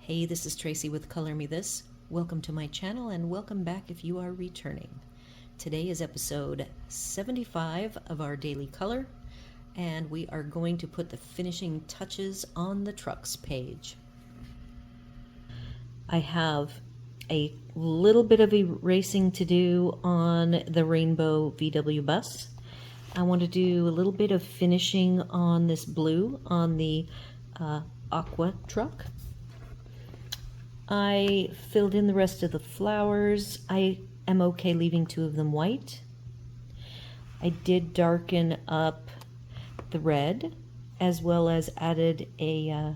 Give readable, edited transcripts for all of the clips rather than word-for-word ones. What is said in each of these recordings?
Hey, this is Tracy with Color Me This. Welcome to my channel and welcome back if you are returning. Today is episode 75 of our daily color, and we are going to put the finishing touches on the trucks page. I have a little bit of erasing to do on the rainbow VW bus. I want to do a little bit of finishing on this blue on the aqua truck. I filled in the rest of the flowers. I am okay leaving two of them white. I did darken up the red, as well as added a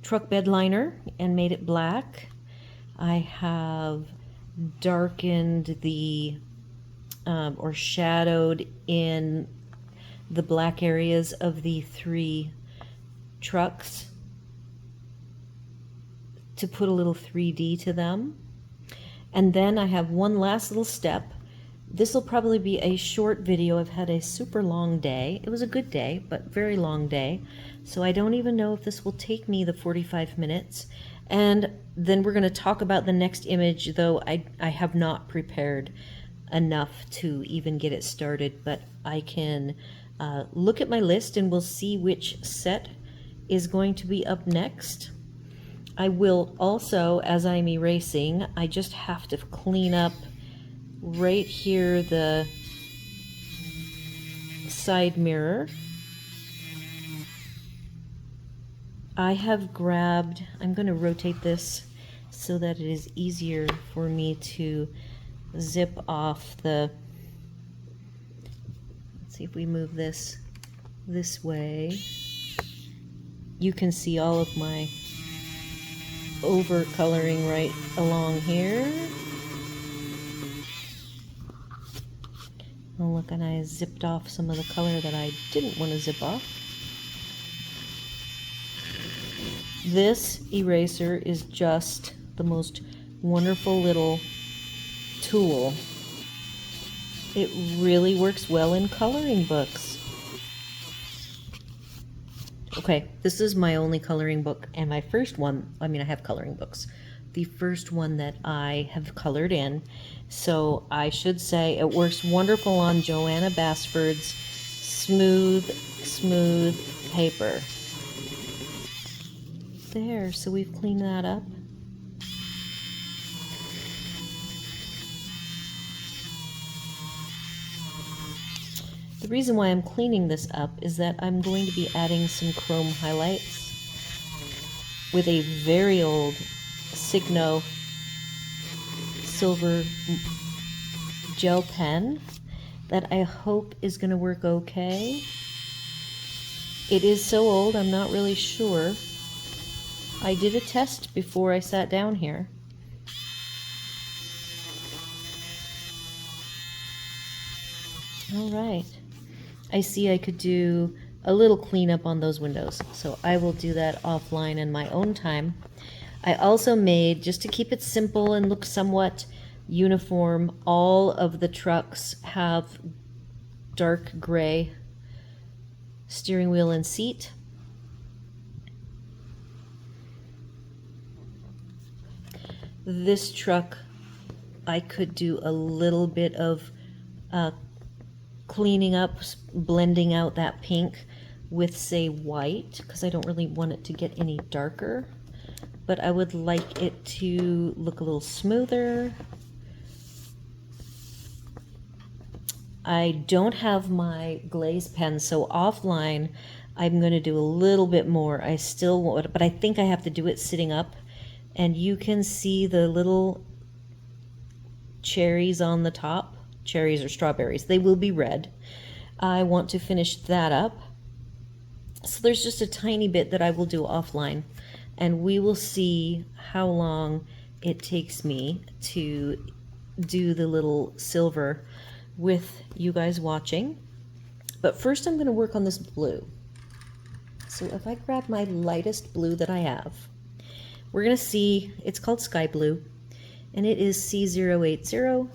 truck bed liner and made it black. I have darkened the or shadowed in the black areas of the three trucks to put a little 3D to them. And then I have one last little step. This will probably be a short video. I've had a super long day. It was a good day, but very long day. So I don't even know if this will take me the 45 minutes. And then we're going to talk about the next image, though I have not prepared enough to even get it started. But I can look at my list and we'll see which set is going to be up next. I will also, as I'm erasing, I just have to clean up right here the side mirror. I have grabbed, I'm going to rotate this so that it is easier for me to zip off the, let's see if we move this way. You can see all of my over coloring right along here. Oh look, and I zipped off some of the color that I didn't want to zip off. This eraser is just the most wonderful little tool. It really works well in coloring books. Okay, this is my only coloring book, and my first one, I mean, I have coloring books. The first one that I have colored in, so I should say it works wonderful on Johanna Basford's smooth paper. There, so we've cleaned that up. The reason why I'm cleaning this up is that I'm going to be adding some chrome highlights with a very old Signo Silver gel pen that I hope is going to work okay. It is so old, I'm not really sure. I did a test before I sat down here. All right. I see I could do a little cleanup on those windows, so I will do that offline in my own time. I also made, just to keep it simple and look somewhat uniform, all of the trucks have dark gray steering wheel and seat. This truck, I could do a little bit of cleaning up, blending out that pink with, say, white, because I don't really want it to get any darker, but I would like it to look a little smoother. I don't have my glaze pen, so offline I'm going to do a little bit more. I still want, but I think I have to do it sitting up, and you can see the little cherries on the top. Cherries or strawberries, they will be red. I want to finish that up, so there's just a tiny bit that I will do offline, and we will see how long it takes me to do the little silver with you guys watching. But first I'm going to work on this blue. So if I grab my lightest blue that I have, we're going to see, it's called Sky Blue, and it is C080.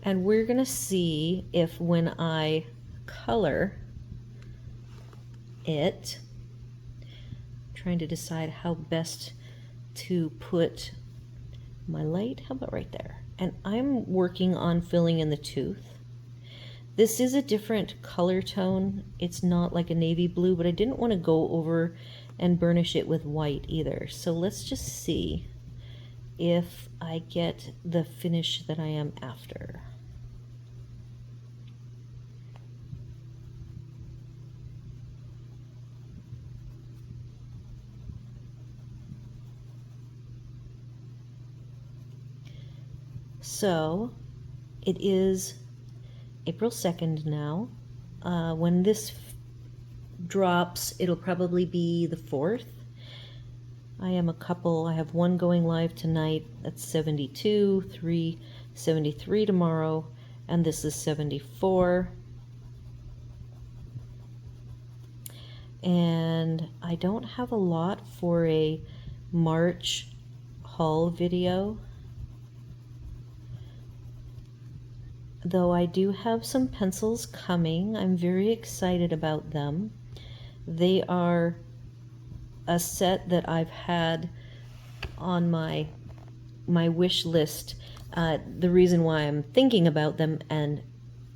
And we're going to see if when I color it, trying to decide how best to put my light, how about right there? And I'm working on filling in the tooth. This is a different color tone. It's not like a navy blue, but I didn't want to go over and burnish it with white either. So let's just see if I get the finish that I am after. So it is April 2nd now. When this drops, it'll probably be the 4th. I have one going live tonight. That's 72, 73 tomorrow, and this is 74. And I don't have a lot for a March haul video, though I do have some pencils coming. I'm very excited about them. They are a set that I've had on my wish list. The reason why I'm thinking about them and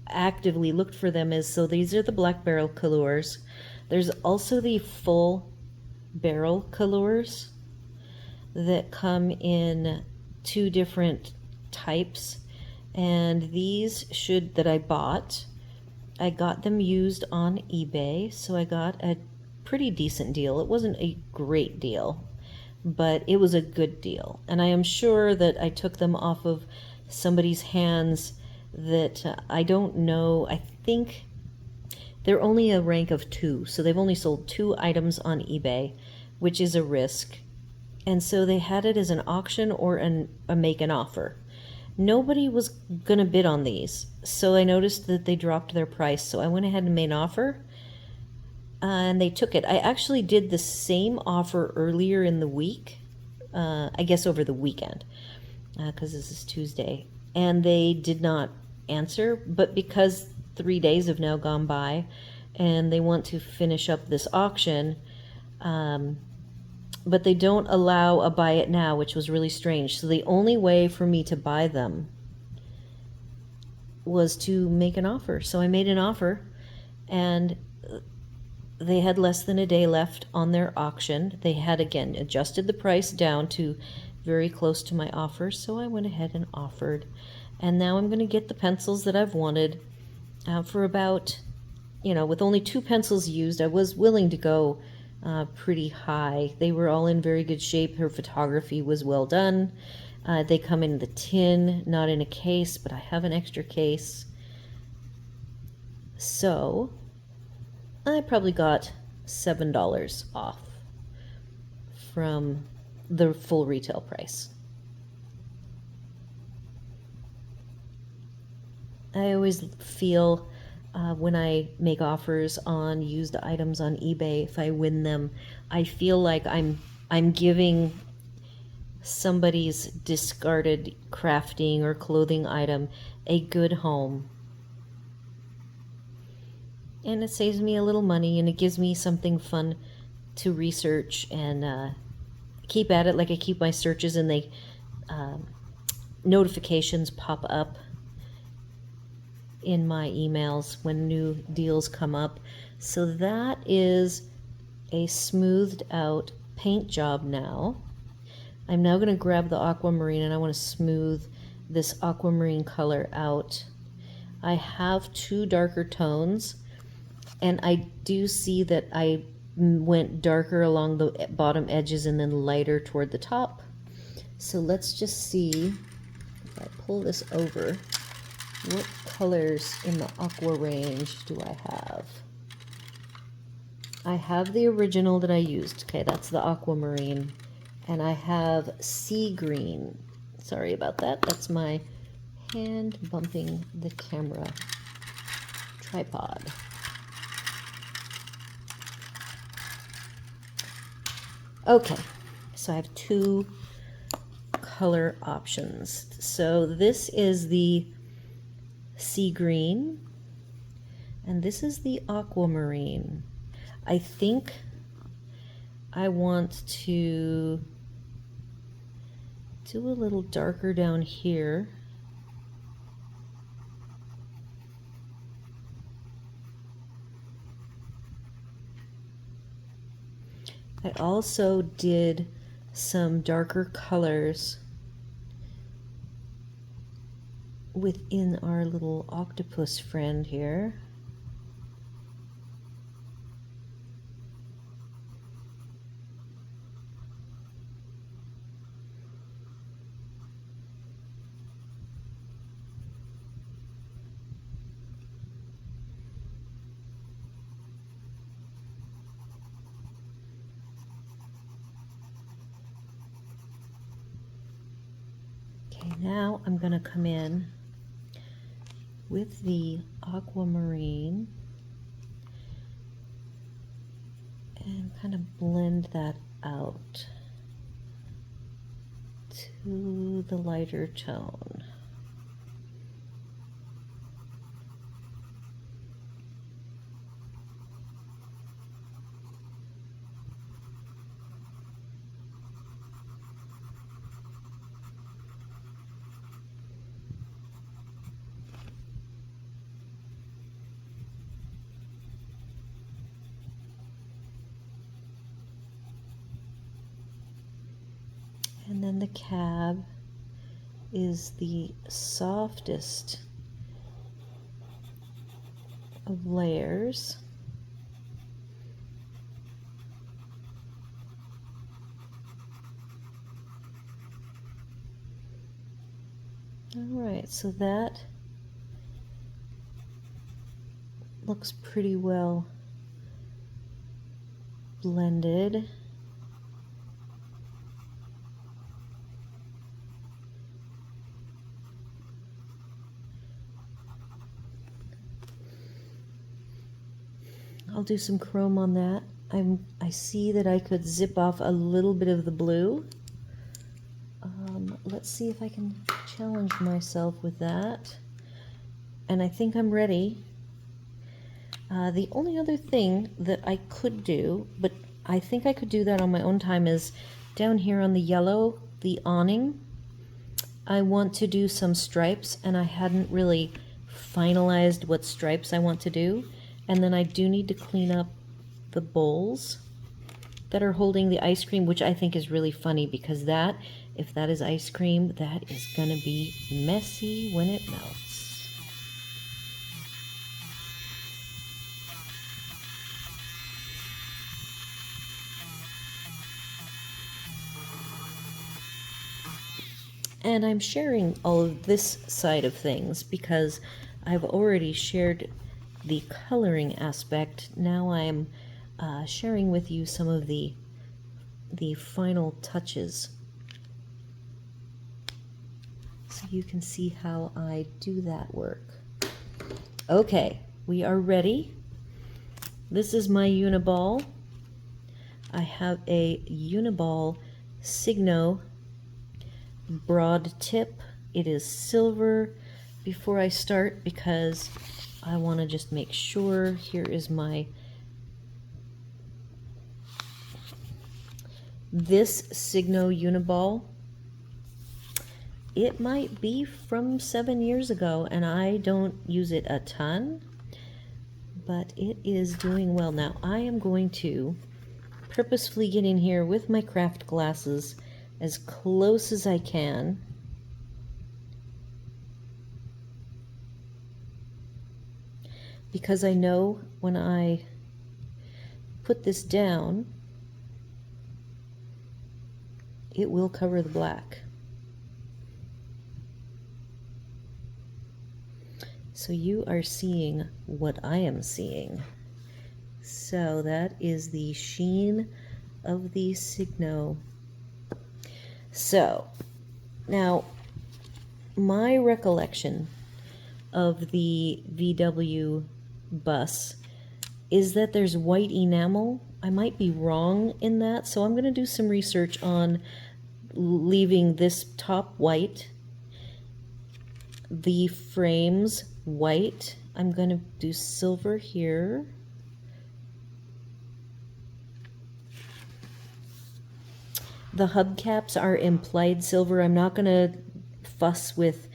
actively looked for them is, so these are the black barrel Kalours. There's also the full barrel Kalours that come in 2 different types, and these that I bought, I got them used on eBay, so I got a pretty decent deal. It wasn't a great deal, but it was a good deal, and I am sure that I took them off of somebody's hands that I don't know. I think they're only a rank of 2, so they've only sold 2 items on eBay, which is a risk. And so they had it as an auction or a make an offer. Nobody was gonna bid on these, so I noticed that they dropped their price, so I went ahead and made an offer, and they took it. I actually did the same offer earlier in the week, I guess over the weekend, because this is Tuesday, and they did not answer, but because 3 days have now gone by and they want to finish up this auction, but they don't allow a buy it now, which was really strange. So the only way for me to buy them was to make an offer. So I made an offer, and they had less than a day left on their auction. They had, again, adjusted the price down to very close to my offer, so I went ahead and offered. And now I'm going to get the pencils that I've wanted for about, with only 2 pencils used. I was willing to go pretty high. They were all in very good shape. Her photography was well done. They come in the tin, not in a case, but I have an extra case. So I probably got $7 off from the full retail price. I always feel when I make offers on used items on eBay, if I win them, I feel like I'm giving somebody's discarded crafting or clothing item a good home. And it saves me a little money, and it gives me something fun to research and keep at it, like I keep my searches, and they notifications pop up in my emails when new deals come up. So that is a smoothed out paint job now. I'm now going to grab the aquamarine, and I want to smooth this aquamarine color out. I have 2 darker tones, and I do see that I went darker along the bottom edges and then lighter toward the top. So let's just see, if I pull this over, what colors in the aqua range do I have? I have the original that I used. Okay, that's the aquamarine. And I have sea green. Sorry about that. That's my hand bumping the camera tripod. Okay, so I have 2 color options. So this is the sea green, and this is the aquamarine. I think I want to do a little darker down here. I also did some darker colors within our little octopus friend here. Okay, now I'm going to come in with the aquamarine and kind of blend that out to the lighter tone. And then the cab is the softest of layers. All right, so that looks pretty well blended. I'll do some chrome on that. I see that I could zip off a little bit of the blue. Let's see if I can challenge myself with that. And I think I'm ready. The only other thing that I could do, but I think I could do that on my own time, is down here on the yellow, the awning. I want to do some stripes, and I hadn't really finalized what stripes I want to do. And then I do need to clean up the bowls that are holding the ice cream, which I think is really funny because that, if that is ice cream, that is gonna be messy when it melts. And I'm sharing all of this side of things because I've already shared the coloring aspect. Now I'm sharing with you some of the final touches, so you can see how I do that work. Okay, we are ready. This is my Uniball. I have a Uniball Signo broad tip. It is silver. Before I start, because I want to just make sure, here is this Signo Uniball. It might be from 7 years ago, and I don't use it a ton, but it is doing well. Now I am going to purposefully get in here with my craft glasses as close as I can. Because I know when I put this down, it will cover the black. So you are seeing what I am seeing. So that is the sheen of the Signo. So now my recollection of the VW bus is that there's white enamel. I might be wrong in that, so I'm going to do some research on leaving this top white, the frames white. I'm going to do silver here. the hubcaps are implied silver. I'm not going to fuss with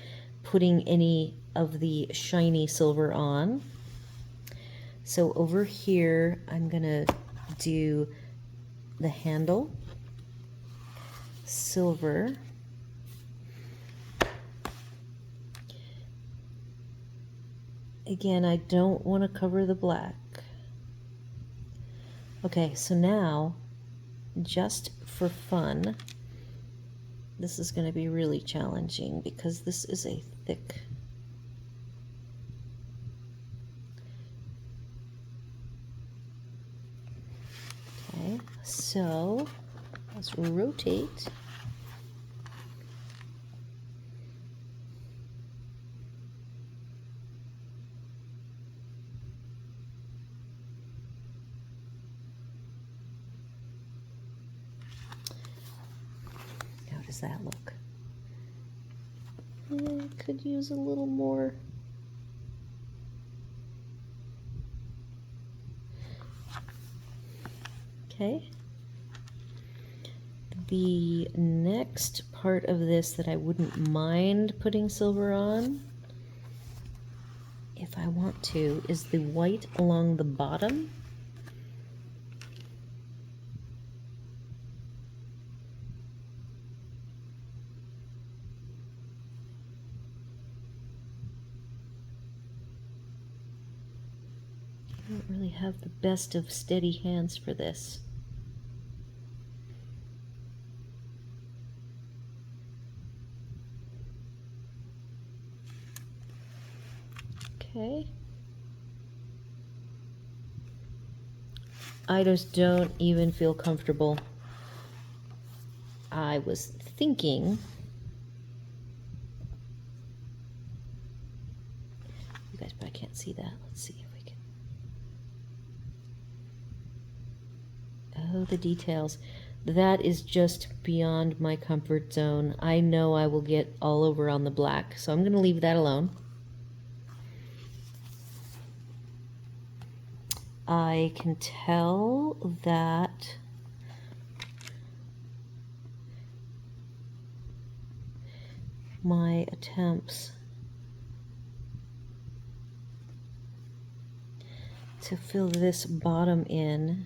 putting any of the shiny silver on. So over here, I'm going to do the handle, silver, again, I don't want to cover the black. Okay, so now, just for fun, this is going to be really challenging because this is a thick. Okay, so let's rotate. How does that look? I could use a little more. Okay. The next part of this that I wouldn't mind putting silver on, if I want to, is the white along the bottom. I don't really have the best of steady hands for this. Okay. I just don't even feel comfortable. I was thinking, you guys probably can't see that. Let's see if we can. Oh, the details. That is just beyond my comfort zone. I know I will get all over on the black, so I'm going to leave that alone. I can tell that my attempts to fill this bottom in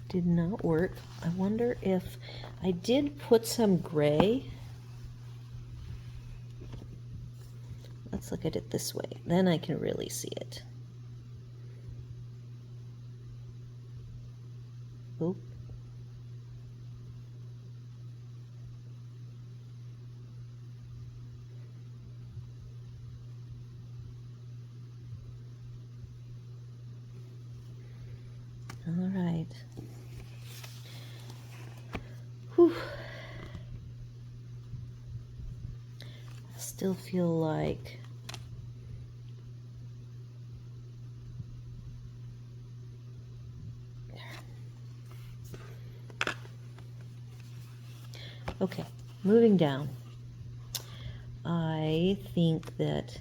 did not work. I wonder if I did put some gray. Let's look at it this way. Then I can really see it. Oop. All right. Whew. I still feel like okay, moving down. I think that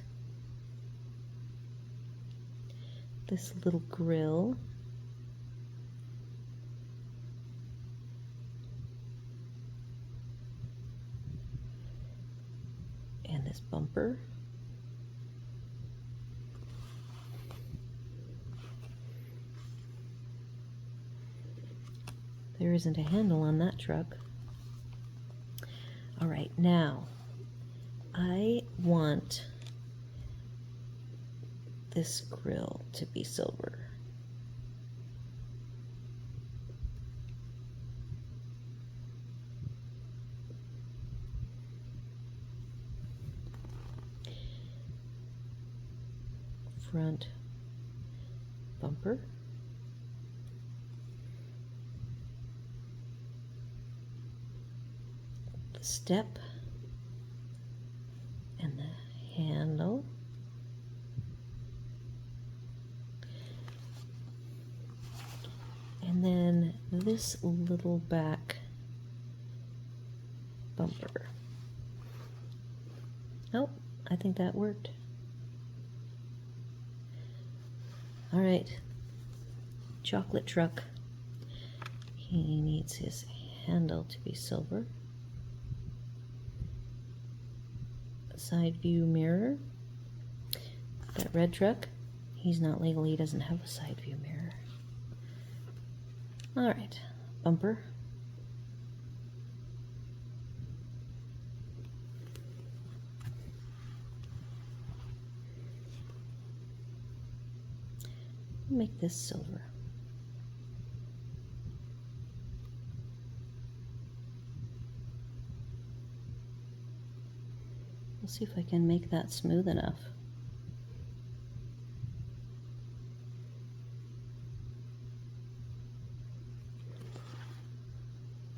this little grill and this bumper there isn't a handle on that truck. All right, now I want this grill to be silver. Front bumper. The step and the handle. And then this little back bumper. Oh, I think that worked. All right, chocolate truck. He needs his handle to be silver. Side view mirror. That red truck, he's not legal, he doesn't have a side view mirror. All right, bumper. Make this silver. We'll see if I can make that smooth enough.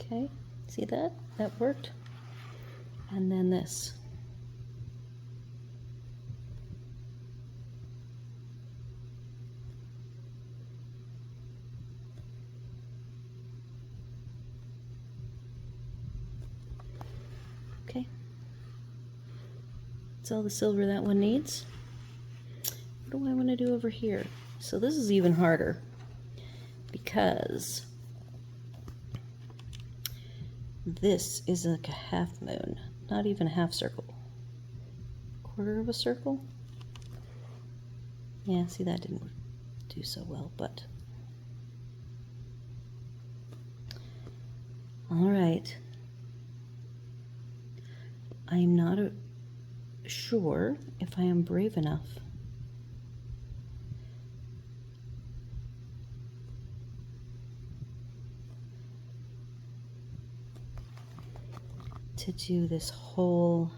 Okay, see that? That worked. And then this. Okay. That's all the silver that one needs. What do I want to do over here? So this is even harder because this is like a half moon, not even a half circle. Quarter of a circle? Yeah, see, that didn't do so well, but all right. I'm not sure if I am brave enough to do this whole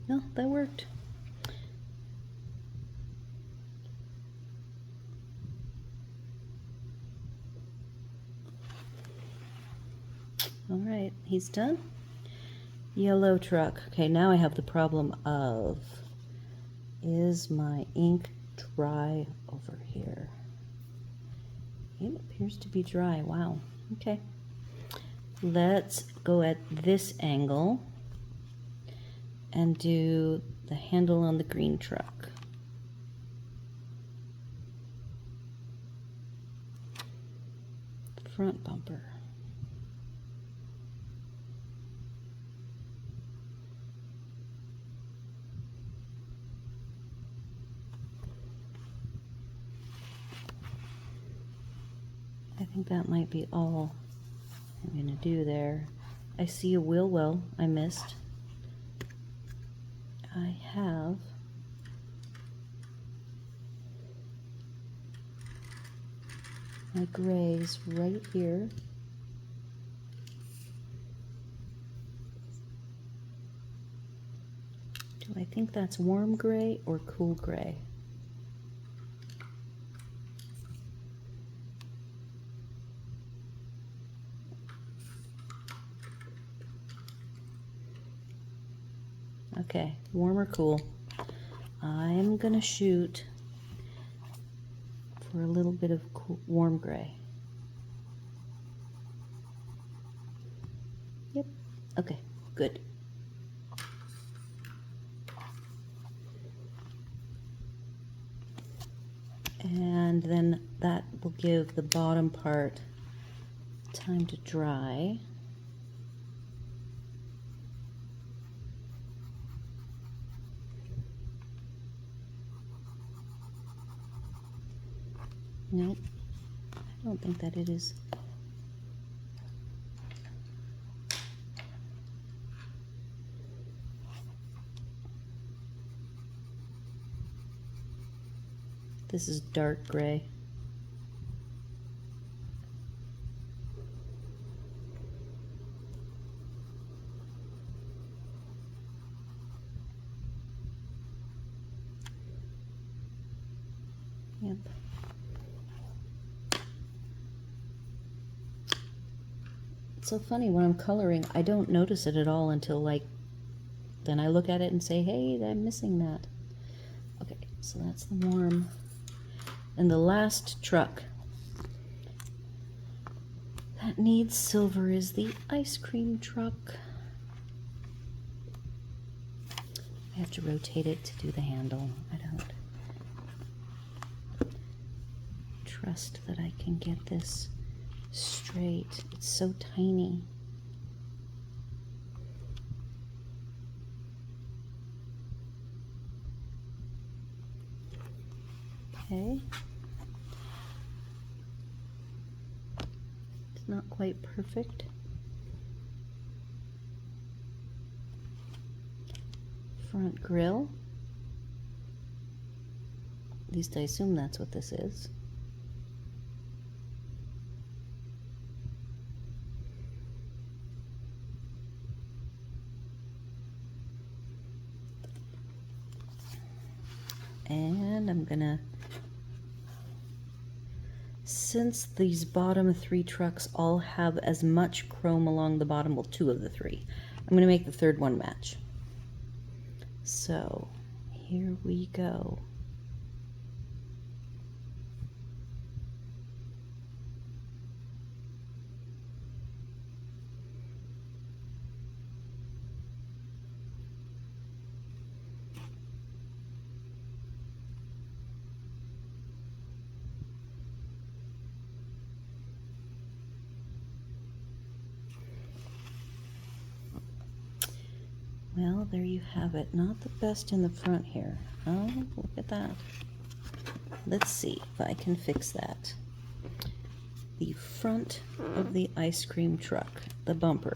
no, that worked. All right, he's done. Yellow truck. Okay, now I have the problem of, is my ink dry over here? It appears to be dry. Wow. Okay. Let's go at this angle and do the handle on the green truck. Front bumper. I think that might be all I'm going to do there. I see a wheel well I missed. I have my grays right here. Do I think that's warm gray or cool gray? Okay, warm or cool. I'm gonna shoot for a little bit of cool, warm gray. Yep, okay, good. And then that will give the bottom part time to dry. Nope, I don't think that it is. This is dark gray. Yep. It's so funny when I'm coloring, I don't notice it at all until like, then I look at it and say, hey, I'm missing that. Okay, so that's the warm. And the last truck that needs silver is the ice cream truck. I have to rotate it to do the handle. I don't trust that I can get this straight. It's so tiny. Okay. It's not quite perfect. Front grille. At least I assume that's what this is. And I'm gonna, since these bottom 3 trucks all have as much chrome along the bottom, well, 2 of the 3, I'm gonna make the 3rd one match. So here we go. Well, there you have it. Not the best in the front here. Oh, look at that. Let's see if I can fix that. The front of the ice cream truck, the bumper.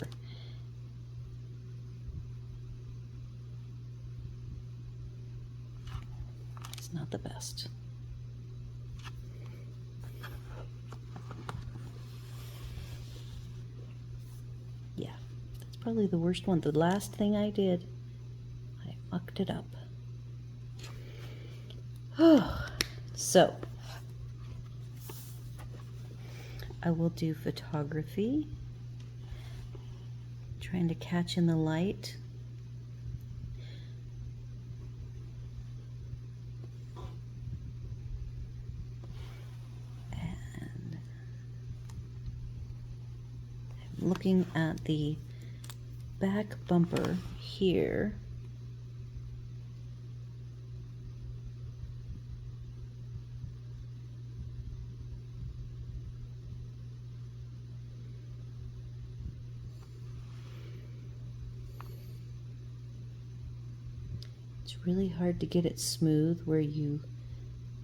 It's not the best. Yeah. Probably the worst one. The last thing I did, I mucked it up. Oh, so I will do photography, trying to catch in the light. And I'm looking at the back bumper here. It's really hard to get it smooth where you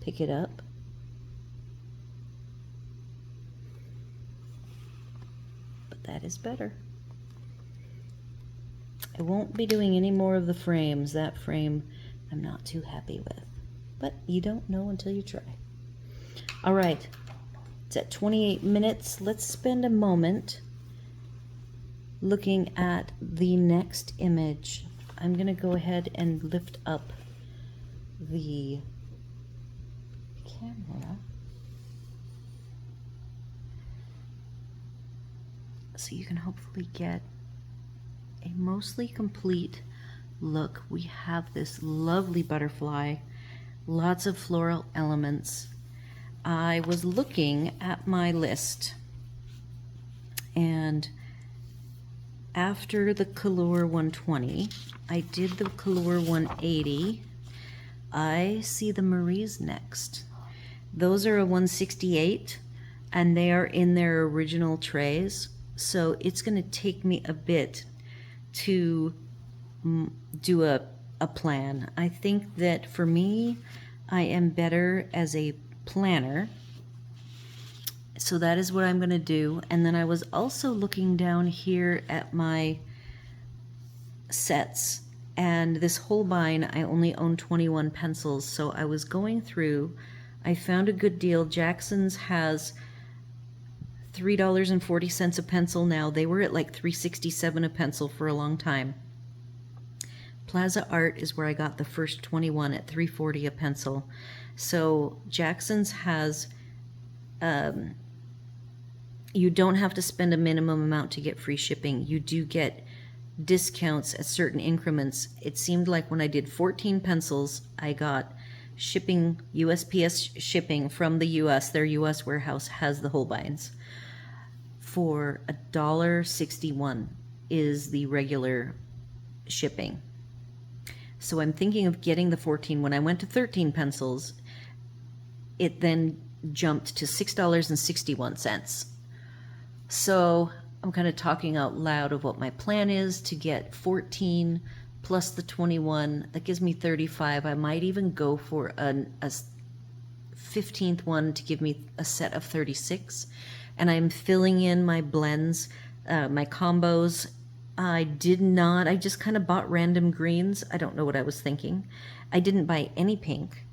pick it up. But that is better. I won't be doing any more of the frames. That frame I'm not too happy with. But you don't know until you try. All right, it's at 28 minutes. Let's spend a moment looking at the next image. I'm going to go ahead and lift up the camera so you can hopefully get a mostly complete look. We have this lovely butterfly, lots of floral elements. I was looking at my list, and after the Kalour 120, I did the Kalour 180. I see the Maries next. Those are a 168, and they are in their original trays, so it's going to take me a bit to do a plan. I think that for me, I am better as a planner. So that is what I'm going to do. And then I was also looking down here at my sets, and this Holbein, I only own 21 pencils. So I was going through, I found a good deal. Jackson's has $3.40 a pencil now. They were at like $3.67 a pencil for a long time. Plaza Art is where I got the first 21 at $3.40 a pencil. So Jackson's has You don't have to spend a minimum amount to get free shipping. You do get discounts at certain increments. It seemed like when I did 14 pencils, I got shipping, USPS shipping from the US. Their US warehouse has the Holbeins for $1.61 is the regular shipping. So I'm thinking of getting the 14. When I went to 13 pencils, it then jumped to $6.61. So I'm kind of talking out loud of what my plan is to get 14 plus the 21. That gives me 35. I might even go for a 15th one to give me a set of 36. And I'm filling in my blends, my combos. I just kind of bought random greens. I don't know what I was thinking. I didn't buy any pink.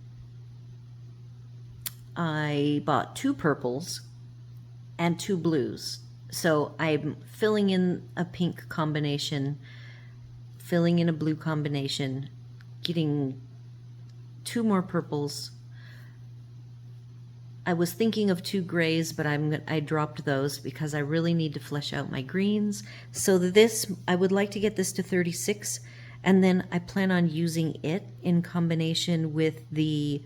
I bought 2 purples and 2 blues. So I'm filling in a pink combination, filling in a blue combination, getting 2 more purples. I was thinking of 2 grays, but I dropped those because I really need to flesh out my greens. So I would like to get this to 36, and then I plan on using it in combination with the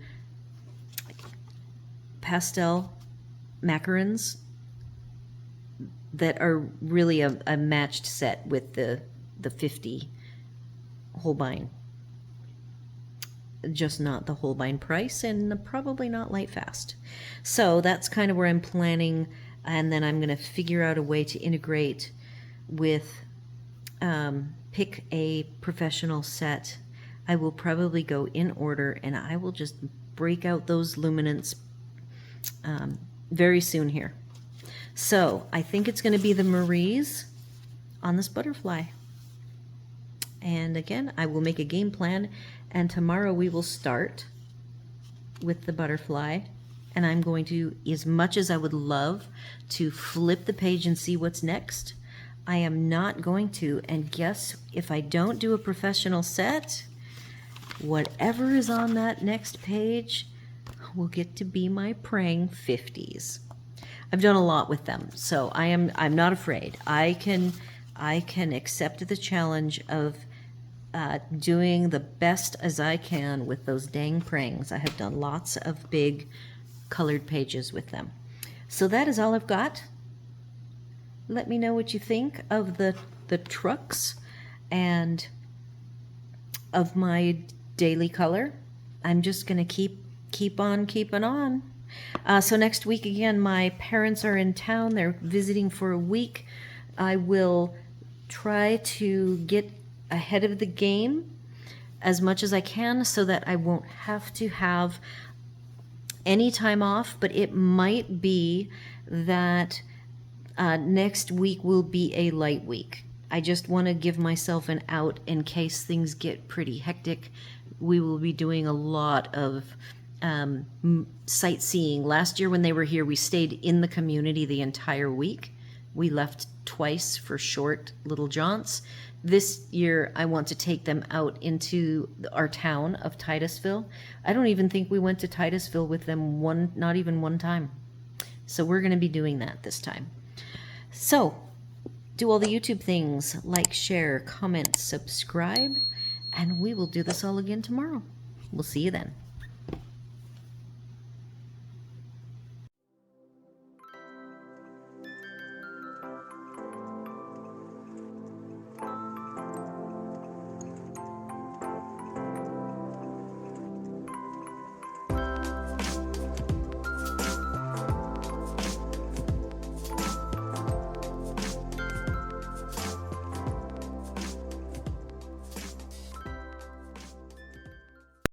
pastel macarons that are really a matched set with the 50 Holbein. Just not the Holbein price, and probably not light fast. So that's kind of where I'm planning, and then I'm going to figure out a way to integrate with, pick a professional set. I will probably go in order, and I will just break out those luminants very soon here. So I think it's going to be the Maries on this butterfly. And again, I will make a game plan, and tomorrow we will start with the butterfly. And I'm going to, as much as I would love to flip the page and see what's next, I am not going to. And guess, if I don't do a professional set, whatever is on that next page will get to be my praying 50s. I've done a lot with them, so I'm not afraid. I can accept the challenge of doing the best as I can with those dang prangs. I have done lots of big colored pages with them. So that is all I've got. Let me know what you think of the trucks and of my daily color. I'm just going to keep on keeping on. So next week, again, my parents are in town. They're visiting for a week. I will try to get ahead of the game as much as I can so that I won't have to have any time off, but it might be that next week will be a light week. I just want to give myself an out in case things get pretty hectic. We will be doing a lot of sightseeing. Last year when they were here, we stayed in the community the entire week. We left twice for short little jaunts. This year I want to take them out into our town of Titusville. I don't even think we went to Titusville with them not even one time. So we're going to be doing that this time. So do all the YouTube things, like, share, comment, subscribe, and we will do this all again tomorrow. We'll see you then.